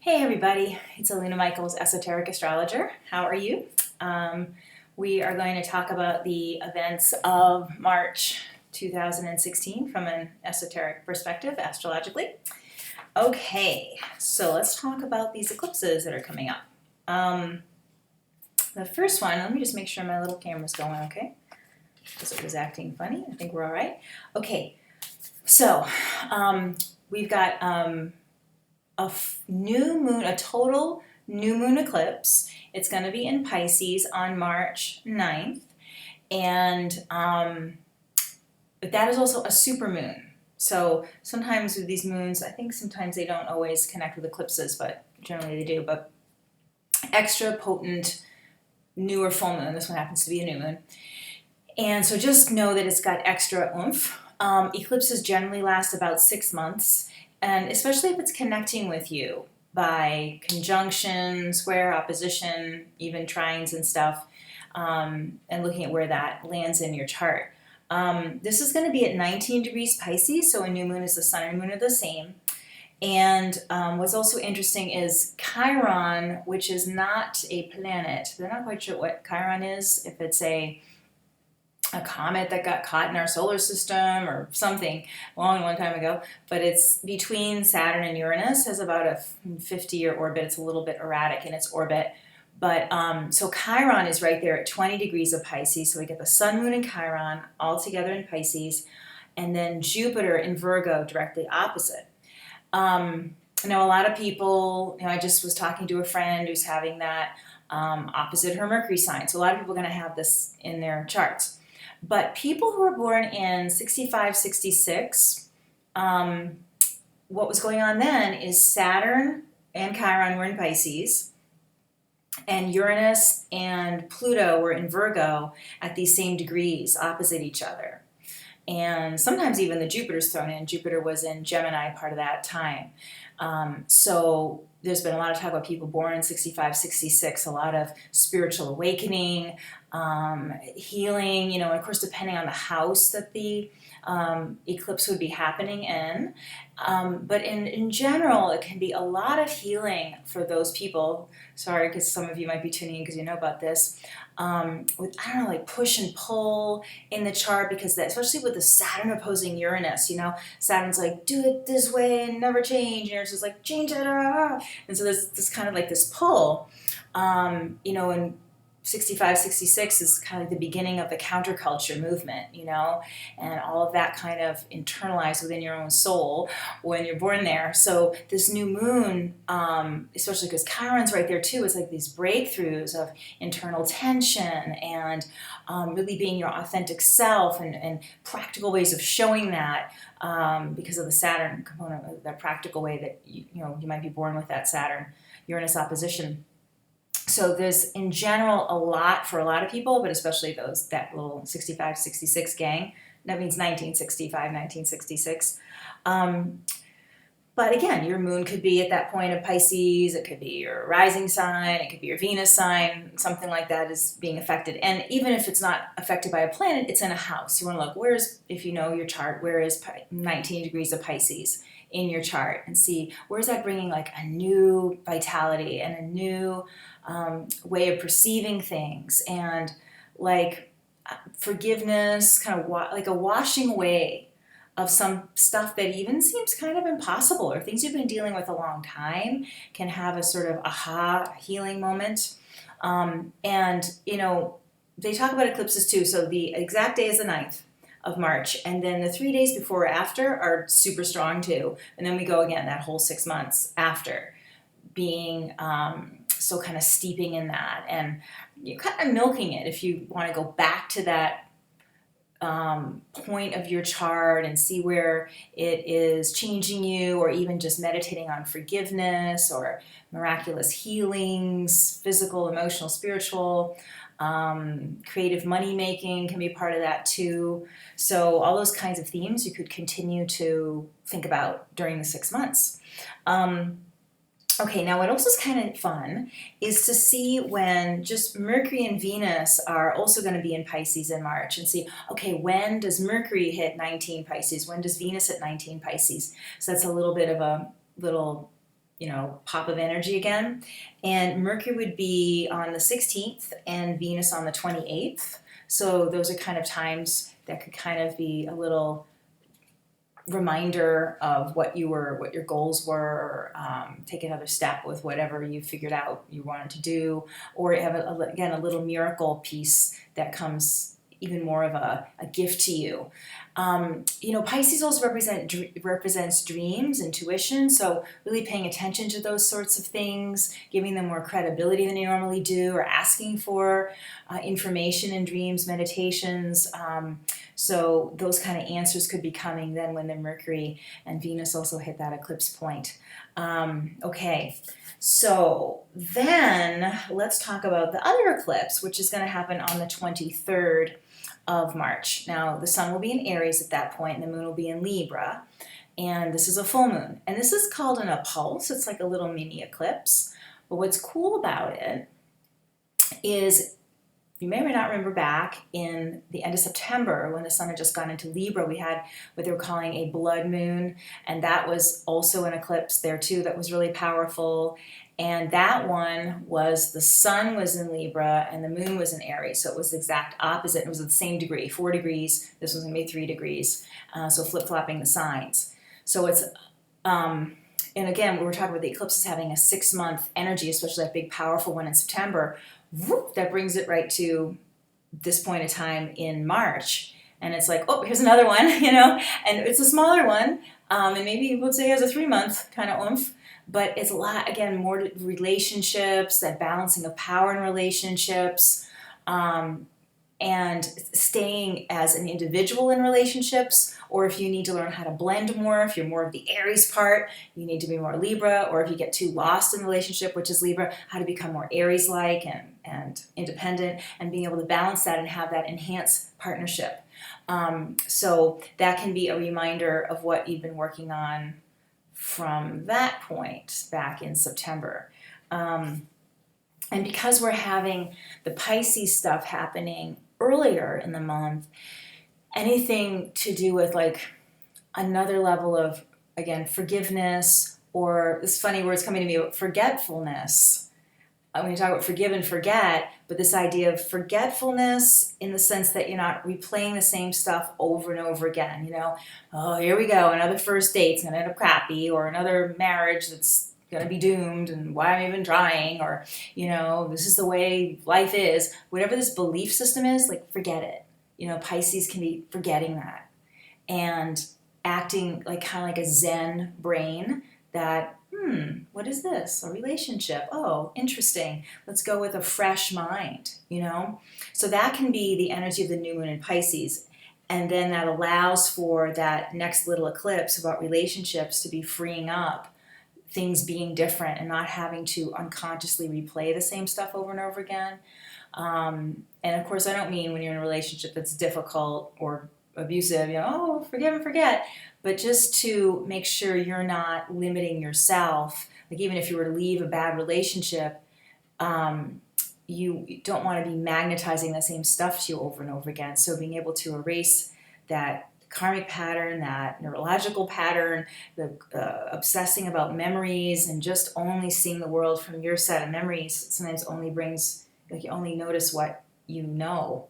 Hey everybody, it's Aluna Michaels, Esoteric Astrologer. How are you? We are going to talk about the events of March 2016 from an esoteric perspective, astrologically. Okay, so let's talk about these eclipses that are coming up. The first one, let me just make sure my little camera's going okay, because it was acting funny. I think we're all right. Okay, so we've got new moon, a total new moon eclipse. It's going to be in Pisces on March 9th. And but that is also a super moon. So sometimes with these moons, I think sometimes they don't always connect with eclipses, but generally they do. But extra potent, newer full moon. This one happens to be a new moon. And so just know that it's got extra oomph. Eclipses generally last about 6 months. And especially if it's connecting with you by conjunction, square, opposition, even trines and stuff, and looking at where that lands in your chart. This is going to be at 19 degrees Pisces, so a new moon is the sun and moon are the same. And what's also interesting is Chiron, which is not a planet. They're not quite sure what Chiron is, if it's a comet that got caught in our solar system or something long time ago, but it's between Saturn and Uranus, has about a 50-year orbit. It's a little bit erratic in its orbit, but so Chiron is right there at 20 degrees of Pisces, so we get the sun, moon, and Chiron all together in Pisces, and then Jupiter in Virgo directly opposite. Now a lot of people, I just was talking to a friend who's having that opposite her Mercury sign, so a lot of people are going to have this in their charts. But people who were born in 65, 66, what was going on then is Saturn and Chiron were in Pisces, and Uranus and Pluto were in Virgo at these same degrees opposite each other. And sometimes even the Jupiter's thrown in. Jupiter was in Gemini part of that time. So there's been a lot of talk about people born in 65, 66, a lot of spiritual awakening, healing, and of course depending on the house that the eclipse would be happening in. But in general, it can be a lot of healing for those people. Sorry, because some of you might be tuning in because you know about this. With, I don't know, like push and pull in the chart, because that, especially with the Saturn opposing Uranus, Saturn's like, do it this way and never change. Uranus is like, change it. And so there's this kind of like this pull, and 65, 66 is kind of the beginning of the counterculture movement, and all of that kind of internalized within your own soul when you're born there. So this new moon, especially because Chiron's right there too, is like these breakthroughs of internal tension and really being your authentic self and practical ways of showing that, because of the Saturn component, that practical way that you might be born with that Saturn-Uranus opposition. So there's, in general, a lot for a lot of people, but especially that little 65, 66 gang. That means 1965, 1966. But again, your moon could be at that point of Pisces. It could be your rising sign. It could be your Venus sign. Something like that is being affected. And even if it's not affected by a planet, it's in a house. You want to look, if you know your chart, where is 19 degrees of Pisces in your chart, and see where's that bringing like a new vitality and a new way of perceiving things, and like forgiveness, kind of like a washing away of some stuff that even seems kind of impossible, or things you've been dealing with a long time can have a sort of aha healing moment. And they talk about eclipses too. So the exact day is the 9th of March, and then the 3 days before or after are super strong too, and then we go again that whole 6 months after, being so kind of steeping in that, and you're kind of milking it if you want to go back to that point of your chart and see where it is changing you, or even just meditating on forgiveness or miraculous healings, physical, emotional, spiritual. Creative money making can be part of that too. So all those kinds of themes you could continue to think about during the 6 months. Okay, now what else is kind of fun is to see when just Mercury and Venus are also going to be in Pisces in March, and see, okay, when does Mercury hit 19 Pisces? When does Venus hit 19 Pisces? So that's a little bit of a little pop of energy again. And Mercury would be on the 16th and Venus on the 28th. So those are kind of times that could kind of be a little reminder of what your goals were, take another step with whatever you figured out you wanted to do, or have again a little miracle piece that comes even more of a gift to you. Pisces also represents dreams, intuition, so really paying attention to those sorts of things, giving them more credibility than you normally do, or asking for information in dreams, meditations. So those kind of answers could be coming then when the Mercury and Venus also hit that eclipse point. Okay, so then let's talk about the other eclipse, which is going to happen on the 23rd of March. Now, the sun will be in Aries at that point, and the moon will be in Libra, and this is a full moon. And this is called an epulse. It's like a little mini eclipse. But what's cool about it is, you may or may not remember back in the end of September when the sun had just gone into Libra, we had what they were calling a blood moon, and that was also an eclipse there too that was really powerful. And that one was, the sun was in Libra and the moon was in Aries, so it was the exact opposite. It was the same degree, 4 degrees. This was going to be 3 degrees, so flip-flopping the signs. So it's, and again, we were talking about the eclipses having a 6-month energy, especially that big, powerful one in September. Whoop, that brings it right to this point of time in March. And it's like, oh, here's another one, and it's a smaller one, and maybe we'll say it has a 3-month kind of oomph. But it's a lot, again, more relationships, that balancing of power in relationships, and staying as an individual in relationships, or if you need to learn how to blend more, if you're more of the Aries part, you need to be more Libra, or if you get too lost in the relationship, which is Libra, how to become more Aries-like and independent, and being able to balance that and have that enhanced partnership. So that can be a reminder of what you've been working on from that point back in September. And because we're having the Pisces stuff happening earlier in the month, anything to do with like another level of, again, forgiveness, or this funny word's coming to me about forgetfulness. When you talk about forgive and forget, but this idea of forgetfulness in the sense that you're not replaying the same stuff over and over again. Oh, here we go, another first date's gonna end up crappy, or another marriage that's gonna be doomed, and why am I even trying, or this is the way life is. Whatever this belief system is, like, forget it. Pisces can be forgetting that and acting like kind of like a Zen brain that, what is this? A relationship. Oh, interesting. Let's go with a fresh mind, So that can be the energy of the new moon in Pisces. And then that allows for that next little eclipse about relationships to be freeing up, things being different, and not having to unconsciously replay the same stuff over and over again. And of course, I don't mean when you're in a relationship that's difficult or abusive, oh, forgive and forget. But just to make sure you're not limiting yourself. Like, even if you were to leave a bad relationship, you don't want to be magnetizing the same stuff to you over and over again. So being able to erase that karmic pattern, that neurological pattern, the obsessing about memories, and just only seeing the world from your set of memories sometimes only brings, like, you only notice what you know.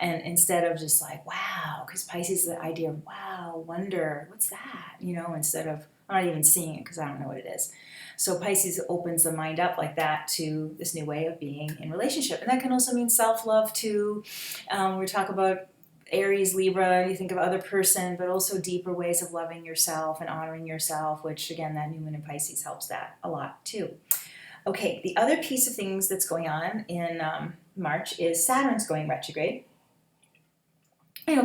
And instead of just like, wow, because Pisces is the idea of, wow, wonder, what's that? Instead of, I'm not even seeing it because I don't know what it is. So Pisces opens the mind up like that to this new way of being in relationship. And that can also mean self-love too. We talk about Aries, Libra, you think of other person, but also deeper ways of loving yourself and honoring yourself, which again, that new moon in Pisces helps that a lot too. Okay, the other piece of things that's going on in March is Saturn's going retrograde.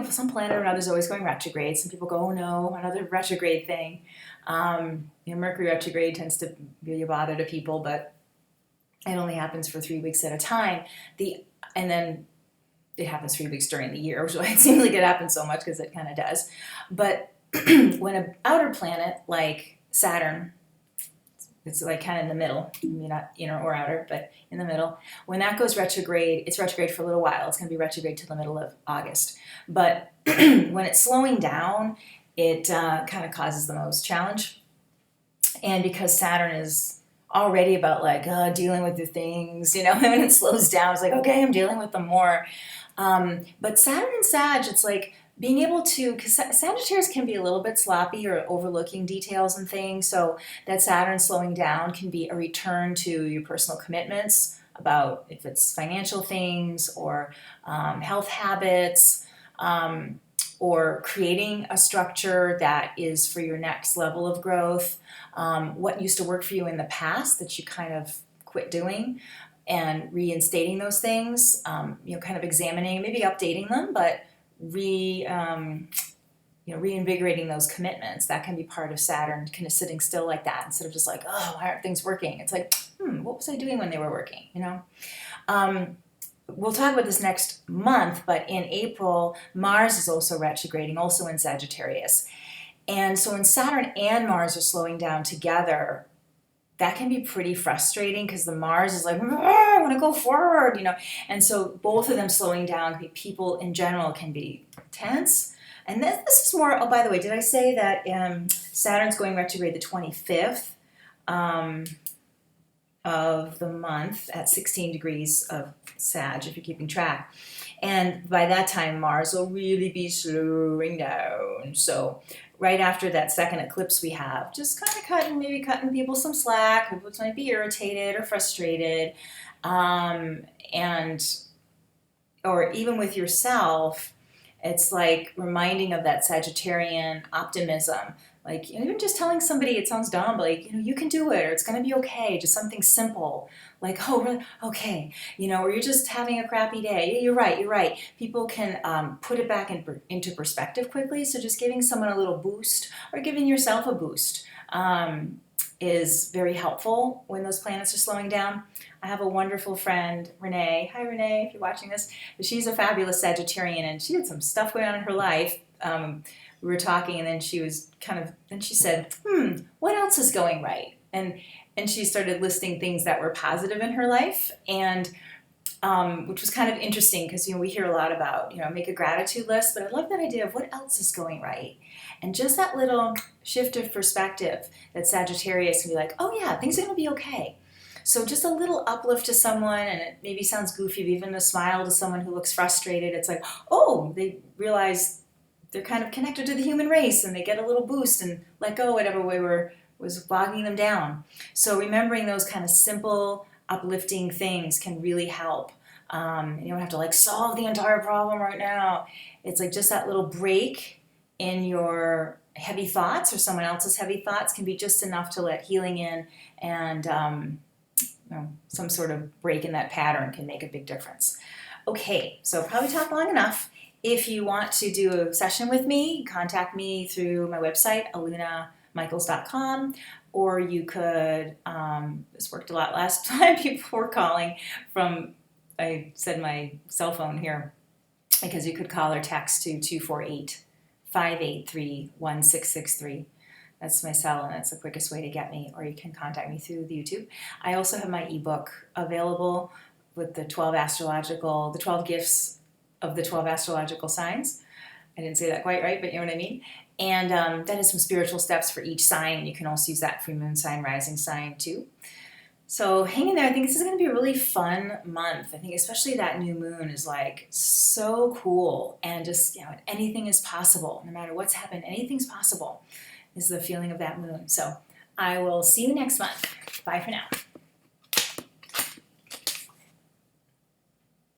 Some planet or another is always going retrograde. Some people go, oh no, another retrograde thing. Mercury retrograde tends to be a bother to people, but it only happens for 3 weeks at a time. And then it happens 3 weeks during the year, which it seems like it happens so much because it kind of does. But when an outer planet like Saturn, it's like kind of in the middle, maybe not inner or outer, but in the middle. When that goes retrograde, it's retrograde for a little while. It's going to be retrograde till the middle of August. But when it's slowing down, it kind of causes the most challenge. And because Saturn is already about like dealing with the things, you know, and when it slows down, it's like, okay, I'm dealing with them more. But Saturn and Sag, it's like being able to, because Sagittarius can be a little bit sloppy or overlooking details and things, so that Saturn slowing down can be a return to your personal commitments about if it's financial things or health habits, or creating a structure that is for your next level of growth, what used to work for you in the past that you kind of quit doing, and reinstating those things, you know, kind of examining, maybe updating them, but reinvigorating those commitments. That can be part of Saturn, kind of sitting still like that instead of just like, oh, why aren't things working? It's like, what was I doing when they were working, you know? We'll talk about this next month, but in April, Mars is also retrograding, also in Sagittarius. And so when Saturn and Mars are slowing down together, that can be pretty frustrating because the Mars is like, I want to go forward, you know. And so both of them slowing down, people in general can be tense. And this is more, oh, by the way, did I say that Saturn's going retrograde the 25th of the month at 16 degrees of Sag, if you're keeping track. And by that time, Mars will really be slowing down. So right after that second eclipse we have, just kind of cutting people some slack. People might be irritated or frustrated. Or even with yourself, it's like reminding of that Sagittarian optimism. Like, you know, even just telling somebody, it sounds dumb, but like, you know, you can do it, or it's going to be okay. Just something simple, like, oh, really? Okay, you know, or you're just having a crappy day. Yeah, you're right. People can put it back into perspective quickly. So just giving someone a little boost, or giving yourself a boost, is very helpful when those planets are slowing down. I have a wonderful friend, Renee. Hi, Renee, if you're watching this. She's a fabulous Sagittarian, and she had some stuff going on in her life. We were talking, and then she said, what else is going right? And she started listing things that were positive in her life, and which was kind of interesting because, you know, we hear a lot about, you know, make a gratitude list, but I love that idea of what else is going right. And just that little shift of perspective that Sagittarius can be like, oh yeah, things are going to be okay. So just a little uplift to someone, and it maybe sounds goofy, but even a smile to someone who looks frustrated, it's like, oh, they realize they're kind of connected to the human race, and they get a little boost and let go whatever way was bogging them down. So remembering those kind of simple, uplifting things can really help. You don't have to like solve the entire problem right now. It's like just that little break in your heavy thoughts or someone else's heavy thoughts can be just enough to let healing in, and some sort of break in that pattern can make a big difference. Okay, so probably talked long enough. If you want to do a session with me, contact me through my website, alunamichaels.com, or you could, this worked a lot last time, people were calling from, I said my cell phone here, because you could call or text to 248-583-1663. That's my cell, and that's the quickest way to get me, or you can contact me through the YouTube. I also have my ebook available with the 12 gifts of the 12 astrological signs. I didn't say that quite right, but you know what I mean. And that has some spiritual steps for each sign, and you can also use that for moon sign, rising sign too. So hang in there. I think this is going to be a really fun month. I think especially that new moon is like so cool, and just, you know, anything is possible. No matter what's happened, anything's possible is the feeling of that moon. So I will see you next month. Bye for now.